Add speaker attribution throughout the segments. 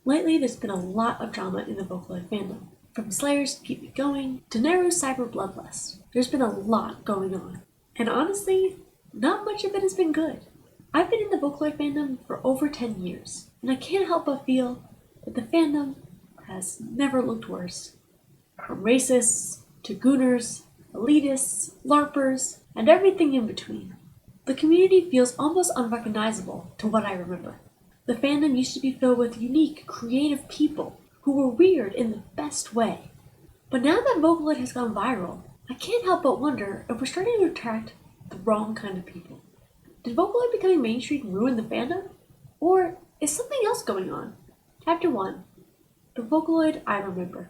Speaker 1: Lately, there's been a lot of drama in the Vocaloid fandom. From Slayer's Keep It Going to Nero's Cyber Bloodlust, there's been a lot going on. And honestly, not much of it has been good. I've been in the Vocaloid fandom for over 10 years, and I can't help but feel that the fandom has never looked worse. From racists to gooners, elitists, LARPers, and everything in between. The community feels almost unrecognizable to what I remember. The fandom used to be filled with unique, creative people who were weird in the best way. But now that Vocaloid has gone viral, I can't help but wonder if we're starting to attract the wrong kind of people. Did Vocaloid becoming mainstream ruin the fandom? Or is something else going on? Chapter 1. The Vocaloid I Remember.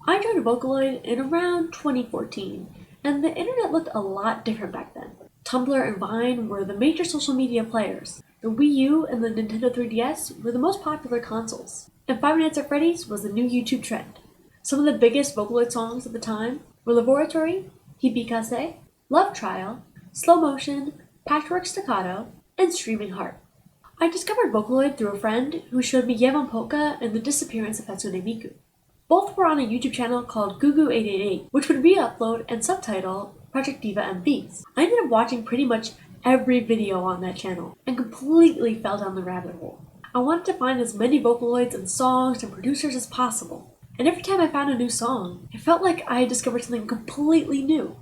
Speaker 1: I joined Vocaloid in around 2014, and the internet looked a lot different back then. Tumblr and Vine were the major social media players. The Wii U and the Nintendo 3DS were the most popular consoles. And Five Nights at Freddy's was the new YouTube trend. Some of the biggest Vocaloid songs at the time were Laboratory, Hibikase, Love Trial, Slow Motion, Patchwork Staccato, and Streaming Heart. I discovered Vocaloid through a friend who showed me Yevon Polka and the disappearance of Hatsune Miku. Both were on a YouTube channel called Gugu888, which would re-upload and subtitle Project Diva MVs. I ended up watching pretty much every video on that channel and completely fell down the rabbit hole. I wanted to find as many Vocaloids and songs and producers as possible, and every time I found a new song, it felt like I had discovered something completely new.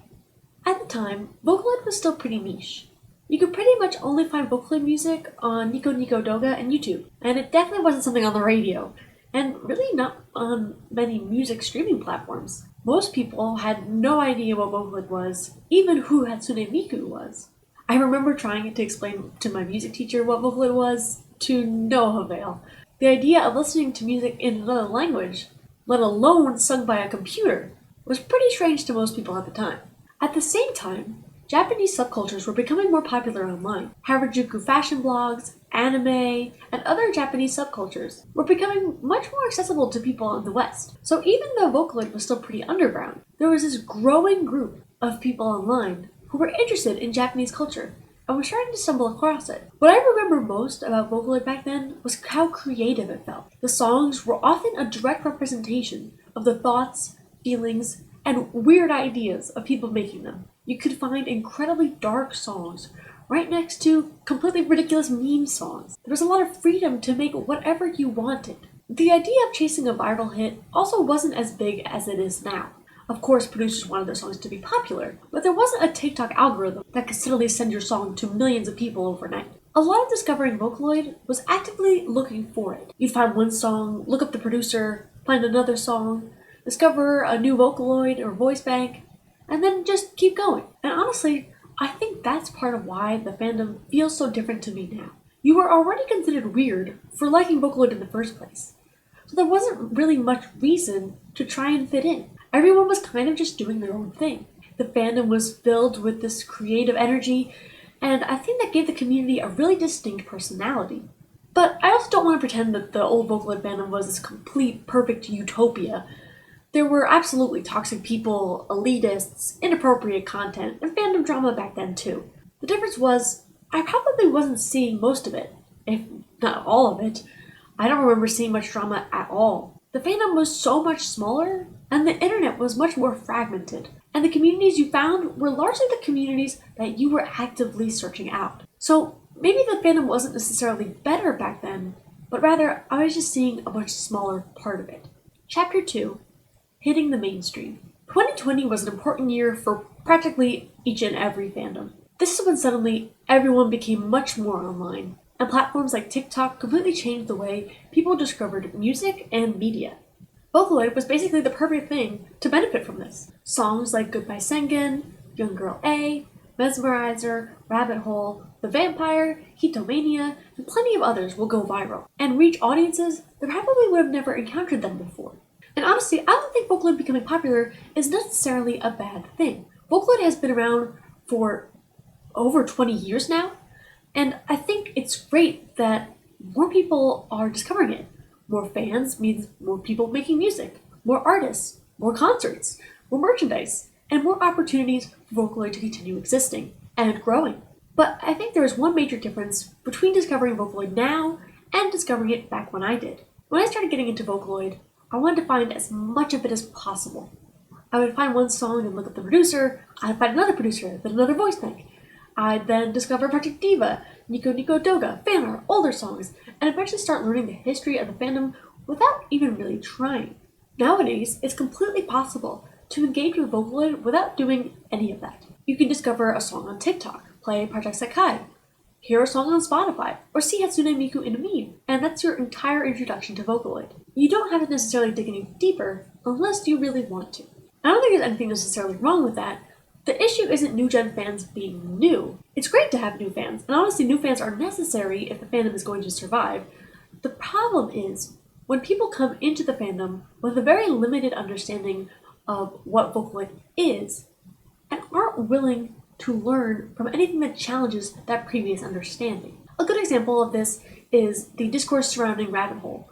Speaker 1: At the time, Vocaloid was still pretty niche. You could pretty much only find Vocaloid music on Nico Nico Doga and YouTube, and it definitely wasn't something on the radio, and really not on many music streaming platforms. Most people had no idea what Vocaloid was, even who Hatsune Miku was. I remember trying to explain to my music teacher what Vocaloid was, to no avail. The idea of listening to music in another language, let alone sung by a computer, was pretty strange to most people at the time. At the same time, Japanese subcultures were becoming more popular online. Harajuku fashion blogs, anime, and other Japanese subcultures were becoming much more accessible to people in the West. So even though Vocaloid was still pretty underground, there was this growing group of people online who were interested in Japanese culture and were starting to stumble across it. What I remember most about Vocaloid back then was how creative it felt. The songs were often a direct representation of the thoughts, feelings, and weird ideas of people making them. You could find incredibly dark songs right next to completely ridiculous meme songs. There was a lot of freedom to make whatever you wanted. The idea of chasing a viral hit also wasn't as big as it is now. Of course, producers wanted their songs to be popular, but there wasn't a TikTok algorithm that could suddenly send your song to millions of people overnight. A lot of discovering Vocaloid was actively looking for it. You'd find one song, look up the producer, find another song, discover a new Vocaloid or voice bank, and then just keep going. And honestly, I think that's part of why the fandom feels so different to me now. You were already considered weird for liking Vocaloid in the first place, so there wasn't really much reason to try and fit in. Everyone was kind of just doing their own thing. The fandom was filled with this creative energy, and I think that gave the community a really distinct personality. But I also don't want to pretend that the old Vocaloid fandom was this complete, perfect utopia. There were absolutely toxic people, elitists, inappropriate content, and fandom drama back then too. The difference was, I probably wasn't seeing most of it, if not all of it. I don't remember seeing much drama at all. The fandom was so much smaller, and the internet was much more fragmented, and the communities you found were largely the communities that you were actively searching out. So maybe the fandom wasn't necessarily better back then, but rather I was just seeing a much smaller part of it. Chapter 2. Hitting the mainstream. 2020 was an important year for practically each and every fandom. This is when suddenly everyone became much more online, and platforms like TikTok completely changed the way people discovered music and media. Vocaloid was basically the perfect thing to benefit from this. Songs like Goodbye Sengen, Young Girl A, Mesmerizer, Rabbit Hole, The Vampire, Hitomania, and plenty of others will go viral and reach audiences that probably would have never encountered them before. And honestly, I don't think Vocaloid becoming popular is necessarily a bad thing. Vocaloid has been around for over 20 years now, and I think it's great that more people are discovering it. More fans means more people making music, more artists, more concerts, more merchandise, and more opportunities for Vocaloid to continue existing and growing. But I think there is one major difference between discovering Vocaloid now and discovering it back when I did. When I started getting into Vocaloid, I wanted to find as much of it as possible. I would find one song and look at the producer, I'd find another producer, then another voice bank. I'd then discover Project Diva, Nico Nico Doga, fan art, older songs, and eventually start learning the history of the fandom without even really trying. Nowadays, it's completely possible to engage with Vocaloid without doing any of that. You can discover a song on TikTok, play Project Sakai, hear a song on Spotify, or see Hatsune Miku in a meme, and that's your entire introduction to Vocaloid. You don't have to necessarily dig any deeper unless you really want to. I don't think there's anything necessarily wrong with that. The issue isn't new gen fans being new. It's great to have new fans, and honestly new fans are necessary if the fandom is going to survive. The problem is when people come into the fandom with a very limited understanding of what Vocaloid is and aren't willing to learn from anything that challenges that previous understanding. A good example of this is the discourse surrounding Rabbit Hole.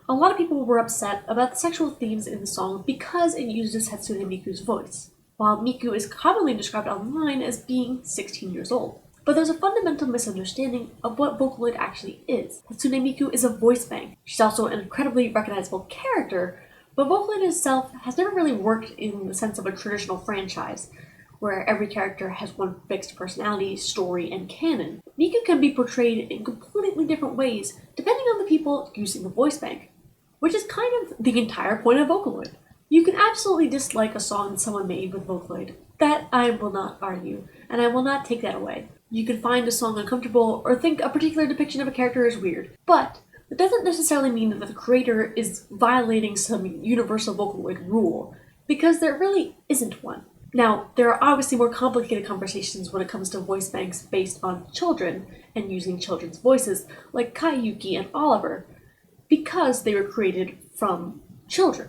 Speaker 1: A lot of people were upset about the sexual themes in the song because it uses Hatsune Miku's voice, while Miku is commonly described online as being 16 years old. But there's a fundamental misunderstanding of what Vocaloid actually is. Hatsune Miku is a voice bank. She's also an incredibly recognizable character, but Vocaloid itself has never really worked in the sense of a traditional franchise, where every character has one fixed personality, story, and canon. Miku can be portrayed in completely different ways depending on the people using the voice bank, which is kind of the entire point of Vocaloid. You can absolutely dislike a song that someone made with Vocaloid. That I will not argue, and I will not take that away. You can find a song uncomfortable or think a particular depiction of a character is weird, but it doesn't necessarily mean that the creator is violating some universal Vocaloid rule, because there really isn't one. Now, there are obviously more complicated conversations when it comes to voice banks based on children and using children's voices, like Kaiyuki and Oliver, because they were created from children.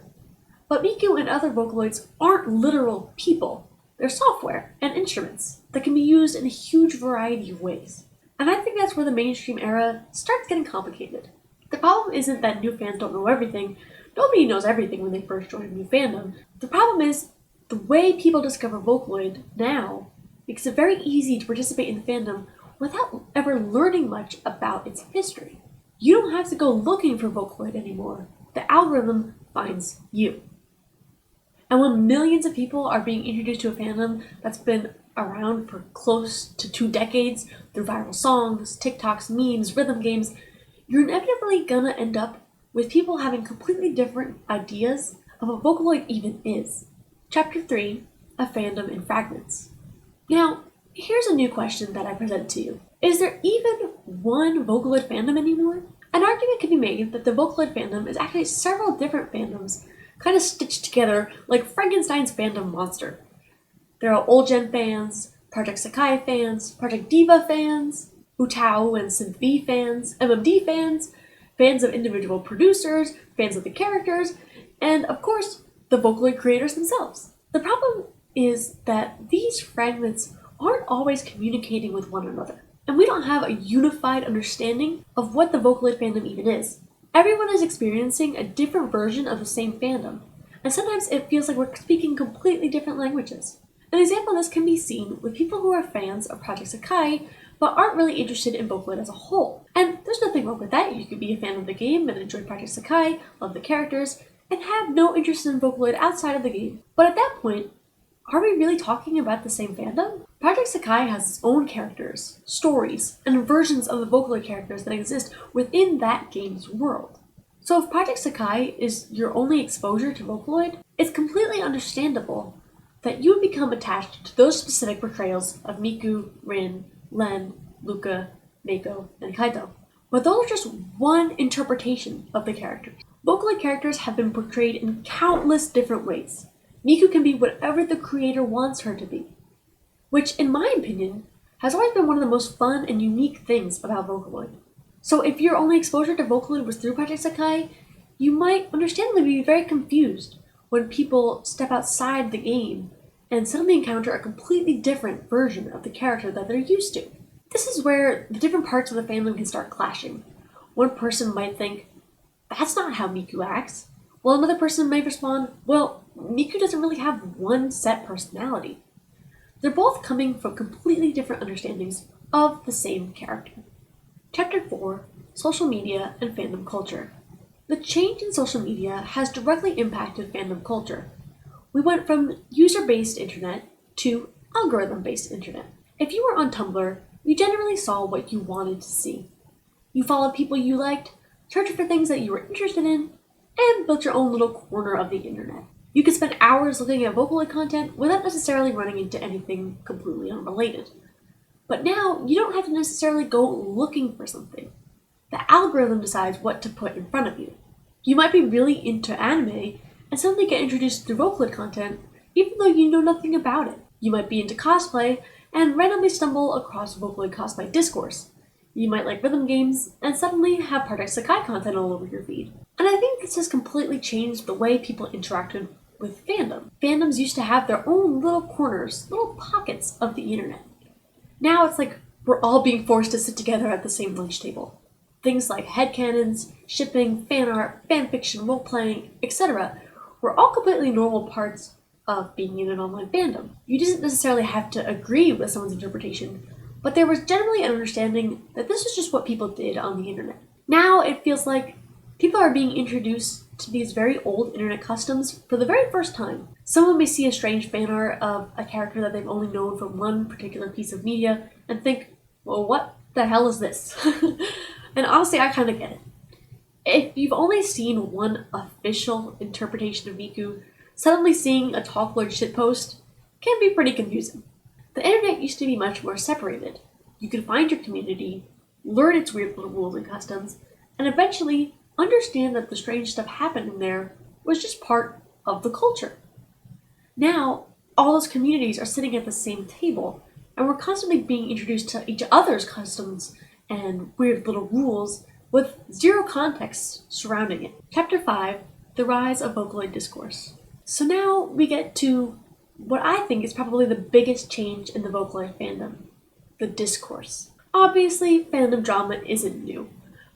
Speaker 1: But Miku and other Vocaloids aren't literal people. They're software and instruments that can be used in a huge variety of ways. And I think that's where the mainstream era starts getting complicated. The problem isn't that new fans don't know everything. Nobody knows everything when they first join a new fandom. The problem is the way people discover Vocaloid now makes it very easy to participate in the fandom without ever learning much about its history. You don't have to go looking for Vocaloid anymore. The algorithm finds you. And when millions of people are being introduced to a fandom that's been around for close to 2 decades through viral songs, TikToks, memes, rhythm games, you're inevitably gonna end up with people having completely different ideas of what Vocaloid even is. Chapter 3, A Fandom in Fragments. Now, here's a new question that I present to you. Is there even one Vocaloid fandom anymore? An argument can be made that the Vocaloid fandom is actually several different fandoms kind of stitched together like Frankenstein's fandom monster. There are old gen fans, Project Sakai fans, Project Diva fans, Utao and Synth V fans, MMD fans, fans of individual producers, fans of the characters, and of course, the Vocaloid creators themselves. The problem is that these fragments aren't always communicating with one another, and we don't have a unified understanding of what the Vocaloid fandom even is. Everyone is experiencing a different version of the same fandom, and sometimes it feels like we're speaking completely different languages. An example of this can be seen with people who are fans of Project Sakai, but aren't really interested in Vocaloid as a whole. And there's nothing wrong with that. You could be a fan of the game and enjoy Project Sakai, love the characters, and have no interest in Vocaloid outside of the game. But at that point, are we really talking about the same fandom? Project Sakai has its own characters, stories, and versions of the Vocaloid characters that exist within that game's world. So if Project Sakai is your only exposure to Vocaloid, it's completely understandable that you would become attached to those specific portrayals of Miku, Rin, Len, Luca, Mako, and Kaito. But those are just one interpretation of the characters. Vocaloid characters have been portrayed in countless different ways. Miku can be whatever the creator wants her to be, which, in my opinion, has always been one of the most fun and unique things about Vocaloid. So if your only exposure to Vocaloid was through Project Sakai, you might understandably be very confused when people step outside the game and suddenly encounter a completely different version of the character that they're used to. This is where the different parts of the fandom can start clashing. One person might think, that's not how Miku acts, while another person may respond, well, Miku doesn't really have one set personality. They're both coming from completely different understandings of the same character. Chapter 4, Social Media and Fandom Culture. The change in social media has directly impacted fandom culture. We went from user-based internet to algorithm-based internet. If you were on Tumblr, you generally saw what you wanted to see. You followed people you liked, searched for things that you were interested in, and built your own little corner of the internet. You could spend hours looking at Vocaloid content without necessarily running into anything completely unrelated. But now, you don't have to necessarily go looking for something. The algorithm decides what to put in front of you. You might be really into anime and suddenly get introduced to Vocaloid content even though you know nothing about it. You might be into cosplay and randomly stumble across Vocaloid cosplay discourse. You might like rhythm games and suddenly have Project Sakai content all over your feed. And I think this has completely changed the way people interacted with fandom. Fandoms used to have their own little corners, little pockets of the internet. Now it's like we're all being forced to sit together at the same lunch table. Things like headcanons, shipping, fan art, fanfiction, role-playing, etc. were all completely normal parts of being in an online fandom. You didn't necessarily have to agree with someone's interpretation, but there was generally an understanding that this was just what people did on the internet. Now it feels like people are being introduced to these very old internet customs for the very first time. Someone may see a strange fan art of a character that they've only known from one particular piece of media and think, well, what the hell is this? And honestly, I kind of get it. If you've only seen one official interpretation of Miku, suddenly seeing a Talklord shitpost can be pretty confusing. The internet used to be much more separated. You could find your community, learn its weird little rules and customs, and eventually understand that the strange stuff happening there was just part of the culture. Now, all those communities are sitting at the same table, and we're constantly being introduced to each other's customs and weird little rules with zero context surrounding it. Chapter 5, The Rise of Vocaloid Discourse. So now we get to what I think is probably the biggest change in the Vocaloid fandom, the discourse. Obviously, fandom drama isn't new.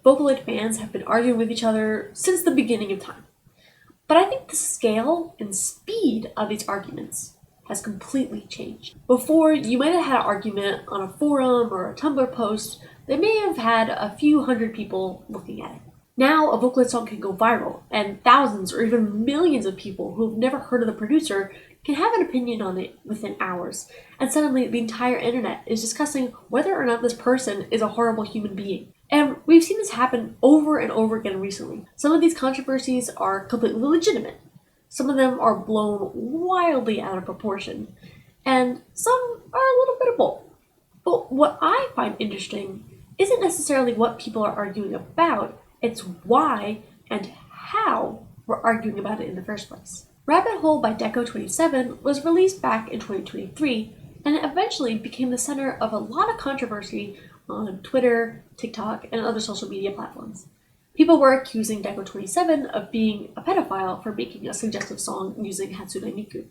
Speaker 1: Vocaloid fans have been arguing with each other since the beginning of time. But I think the scale and speed of these arguments has completely changed. Before, you might have had an argument on a forum or a Tumblr post that may have had a few hundred people looking at it. Now, a Vocaloid song can go viral, and thousands or even millions of people who've never heard of the producer can have an opinion on it within hours, and suddenly the entire internet is discussing whether or not this person is a horrible human being. And we've seen this happen over and over again recently. Some of these controversies are completely legitimate. Some of them are blown wildly out of proportion, and some are a little bit of both. But what I find interesting isn't necessarily what people are arguing about, it's why and how we're arguing about it in the first place. Rabbit Hole by Deco27 was released back in 2023, and it eventually became the center of a lot of controversy on Twitter, TikTok, and other social media platforms. People were accusing Deco27 of being a pedophile for making a suggestive song using Hatsune Miku.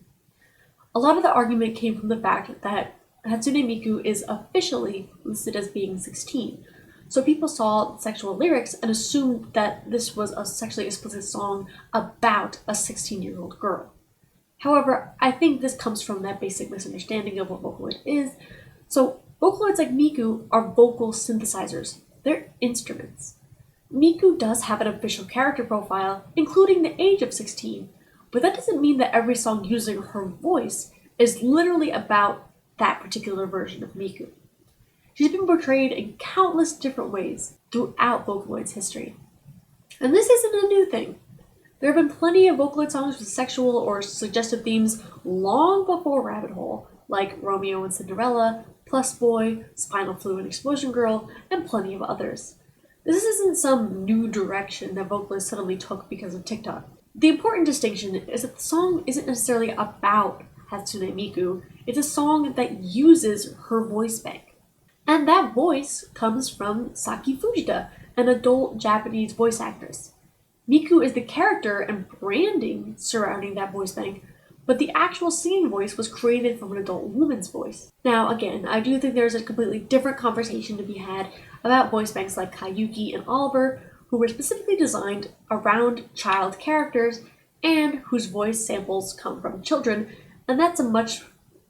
Speaker 1: A lot of the argument came from the fact that Hatsune Miku is officially listed as being 16, so people saw sexual lyrics and assumed that this was a sexually explicit song about a 16-year-old girl. However, I think this comes from that basic misunderstanding of what Vocaloid is. So, Vocaloids like Miku are vocal synthesizers. They're instruments. Miku does have an official character profile, including the age of 16, but that doesn't mean that every song using her voice is literally about that particular version of Miku. She's been portrayed in countless different ways throughout Vocaloid's history. And this isn't a new thing. There have been plenty of Vocaloid songs with sexual or suggestive themes long before Rabbit Hole, like Romeo and Cinderella, Plus Boy, Spinal Flu and Explosion Girl, and plenty of others. This isn't some new direction that Vocaloid suddenly took because of TikTok. The important distinction is that the song isn't necessarily about Hatsune Miku, it's a song that uses her voice bank. And that voice comes from Saki Fujita, an adult Japanese voice actress. Miku is the character and branding surrounding that voice bank, but the actual singing voice was created from an adult woman's voice. Now, again, I do think there's a completely different conversation to be had about voice banks like Kayuki and Oliver, who were specifically designed around child characters and whose voice samples come from children, and that's a much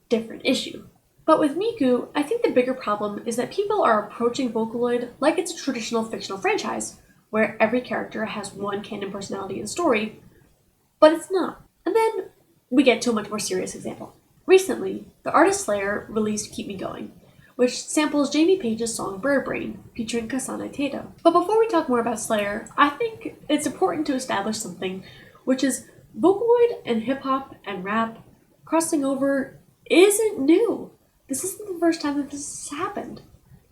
Speaker 1: different issue. But with Miku, I think the bigger problem is that people are approaching Vocaloid like it's a traditional fictional franchise, where every character has one canon personality and story, but it's not. And then we get to a much more serious example. Recently, the artist Slayer released Keep Me Going, which samples Jamie Page's song Bird Brain, featuring Kasane Tato. But before we talk more about Slayer, I think it's important to establish something, which is Vocaloid and hip-hop and rap crossing over isn't new. This isn't the first time that this has happened.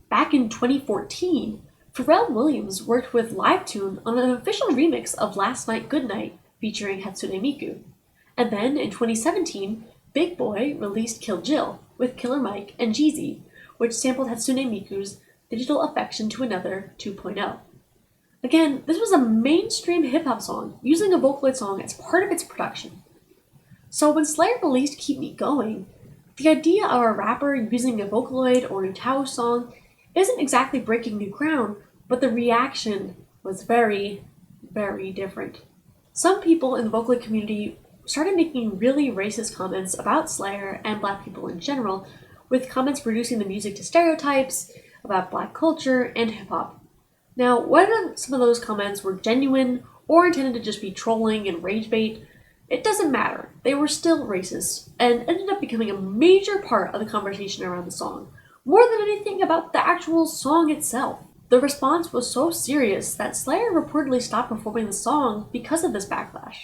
Speaker 1: Back in 2014, Pharrell Williams worked with Livetune on an official remix of Last Night Goodnight featuring Hatsune Miku. And then in 2017, Big Boy released Kill Jill with Killer Mike and Jeezy, which sampled Hatsune Miku's Digital Affection to Another 2.0. Again, this was a mainstream hip-hop song, using a Vocaloid song as part of its production. So when Slayer released Keep Me Going, the idea of a rapper using a Vocaloid or Nutao song isn't exactly breaking new ground, but the reaction was very, very different. Some people in the Vocaloid community started making really racist comments about Slayer and Black people in general, with comments reducing the music to stereotypes about Black culture and hip-hop. Now, whether some of those comments were genuine or intended to just be trolling and rage bait, it doesn't matter. They were still racist and ended up becoming a major part of the conversation around the song, more than anything about the actual song itself. The response was so serious that Slayer reportedly stopped performing the song because of this backlash.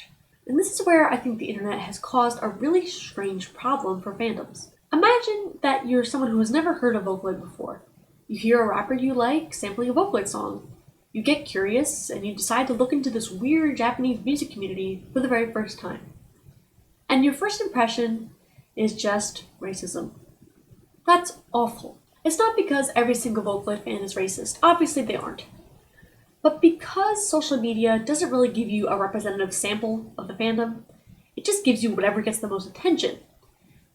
Speaker 1: And this is where I think the internet has caused a really strange problem for fandoms. Imagine that you're someone who has never heard of Vocaloid before. You hear a rapper you like sampling a Vocaloid song. You get curious, and you decide to look into this weird Japanese music community for the very first time. And your first impression is just racism. That's awful. It's not because every single Vocaloid fan is racist. Obviously they aren't. But because social media doesn't really give you a representative sample of the fandom, it just gives you whatever gets the most attention.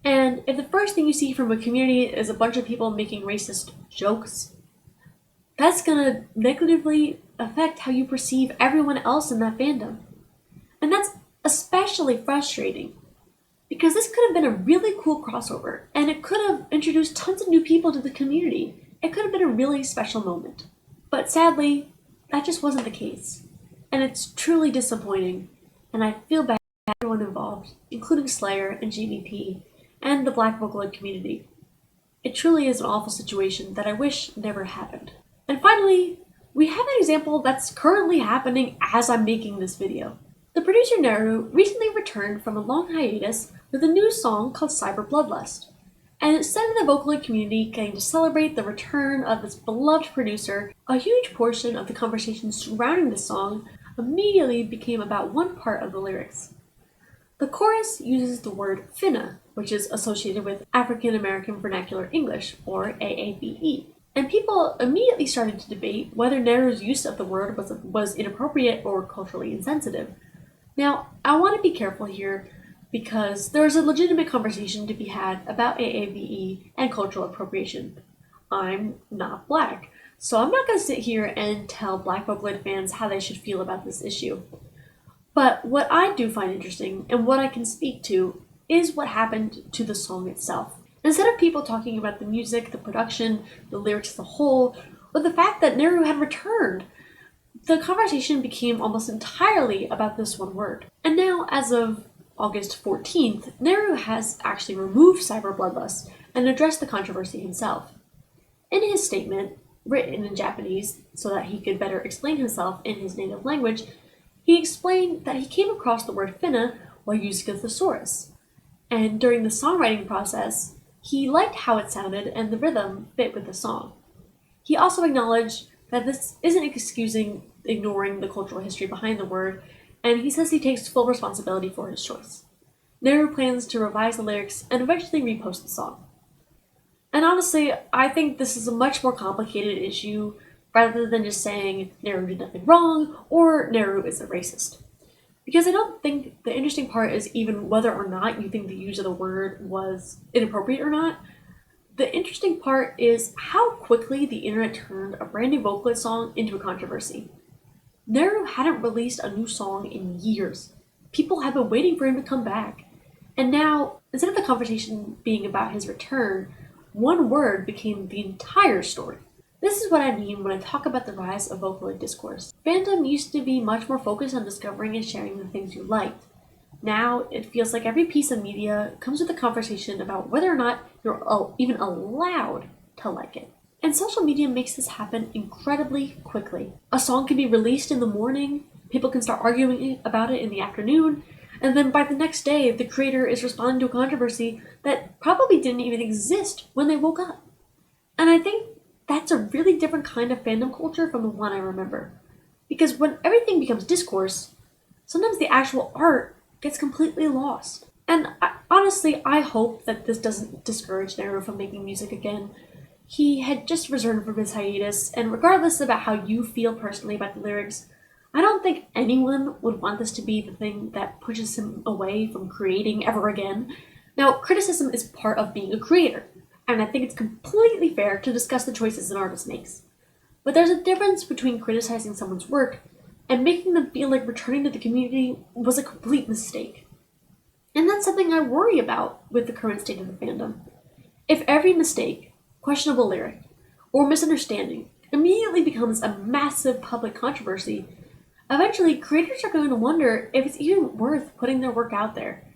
Speaker 1: And if the first thing you see from a community is a bunch of people making racist jokes, that's gonna negatively affect how you perceive everyone else in that fandom. And that's especially frustrating, because this could have been a really cool crossover, and it could have introduced tons of new people to the community. It could have been a really special moment. But sadly, that just wasn't the case. And it's truly disappointing, and I feel bad for everyone involved, including Slayer and Jamie P, and the Black Vocaloid community. It truly is an awful situation that I wish never happened. And finally, we have an example that's currently happening as I'm making this video. The producer Neru recently returned from a long hiatus with a new song called Cyber Bloodlust. And instead of the Vocaloid community getting to celebrate the return of this beloved producer, a huge portion of the conversation surrounding the song immediately became about one part of the lyrics. The chorus uses the word finna, which is associated with African American Vernacular English, or AAVE. And people immediately started to debate whether Neru's use of the word was inappropriate or culturally insensitive. Now, I want to be careful here because there's a legitimate conversation to be had about AAVE and cultural appropriation. I'm not Black, so I'm not going to sit here and tell Black Vocaloid fans how they should feel about this issue. But what I do find interesting, and what I can speak to, is what happened to the song itself. Instead of people talking about the music, the production, the lyrics as a whole, or the fact that Neru had returned, the conversation became almost entirely about this one word. And now, as of August 14th, Neru has actually removed Cyber Bloodlust and addressed the controversy himself. In his statement, written in Japanese so that he could better explain himself in his native language, he explained that he came across the word finna while using a thesaurus. And during the songwriting process, he liked how it sounded and the rhythm fit with the song. He also acknowledged that this isn't excusing ignoring the cultural history behind the word, and he says he takes full responsibility for his choice. Neru plans to revise the lyrics and eventually repost the song. And honestly, I think this is a much more complicated issue rather than just saying Neru did nothing wrong or Neru is a racist. Because I don't think the interesting part is even whether or not you think the use of the word was inappropriate or not. The interesting part is how quickly the internet turned a brand new Vocaloid song into a controversy. Neru hadn't released a new song in years. People had been waiting for him to come back. And now, instead of the conversation being about his return, one word became the entire story. This is what I mean when I talk about the rise of Vocaloid discourse. Fandom used to be much more focused on discovering and sharing the things you liked. Now, it feels like every piece of media comes with a conversation about whether or not you're even allowed to like it. And social media makes this happen incredibly quickly. A song can be released in the morning, people can start arguing about it in the afternoon, and then by the next day, the creator is responding to a controversy that probably didn't even exist when they woke up. And I think that's a really different kind of fandom culture from the one I remember. Because when everything becomes discourse, sometimes the actual art gets completely lost. And honestly, I hope that this doesn't discourage Naru from making music again. He had just returned from his hiatus, and regardless about how you feel personally about the lyrics, I don't think anyone would want this to be the thing that pushes him away from creating ever again. Now, criticism is part of being a creator, and I think it's completely fair to discuss the choices an artist makes. But there's a difference between criticizing someone's work and making them feel like returning to the community was a complete mistake. And that's something I worry about with the current state of the fandom. If every mistake, questionable lyric, or misunderstanding immediately becomes a massive public controversy, eventually creators are going to wonder if it's even worth putting their work out there.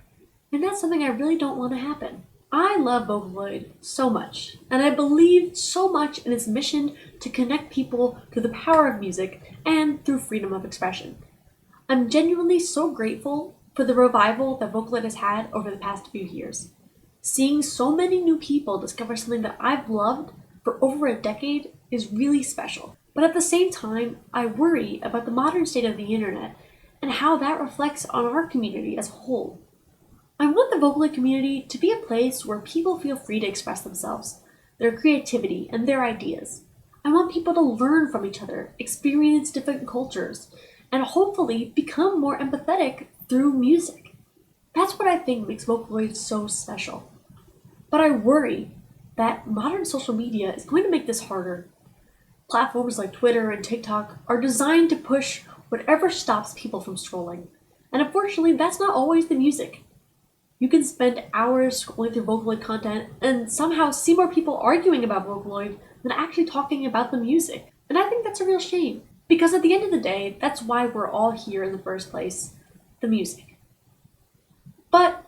Speaker 1: And that's something I really don't want to happen. I love Vocaloid so much, and I believe so much in its mission to connect people through the power of music and through freedom of expression. I'm genuinely so grateful for the revival that Vocaloid has had over the past few years. Seeing so many new people discover something that I've loved for over a decade is really special. But at the same time, I worry about the modern state of the internet and how that reflects on our community as a whole. I want the Vocaloid community to be a place where people feel free to express themselves, their creativity, and their ideas. I want people to learn from each other, experience different cultures, and hopefully become more empathetic through music. That's what I think makes Vocaloid so special. But I worry that modern social media is going to make this harder. Platforms like Twitter and TikTok are designed to push whatever stops people from scrolling. And unfortunately, that's not always the music. You can spend hours scrolling through Vocaloid content and somehow see more people arguing about Vocaloid than actually talking about the music. And I think that's a real shame. Because at the end of the day, that's why we're all here in the first place, the music. But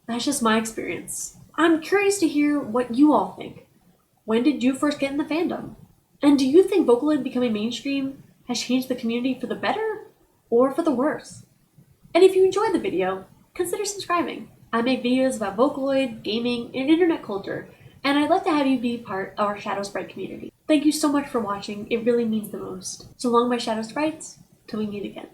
Speaker 1: that's just my experience. I'm curious to hear what you all think. When did you first get in the fandom? And do you think Vocaloid becoming mainstream has changed the community for the better or for the worse? And if you enjoyed the video, consider subscribing. I make videos about Vocaloid, gaming, and internet culture, and I'd like to have you be part of our Shadow Sprite community. Thank you so much for watching, it really means the most. So long my Shadow Sprites, till we meet again.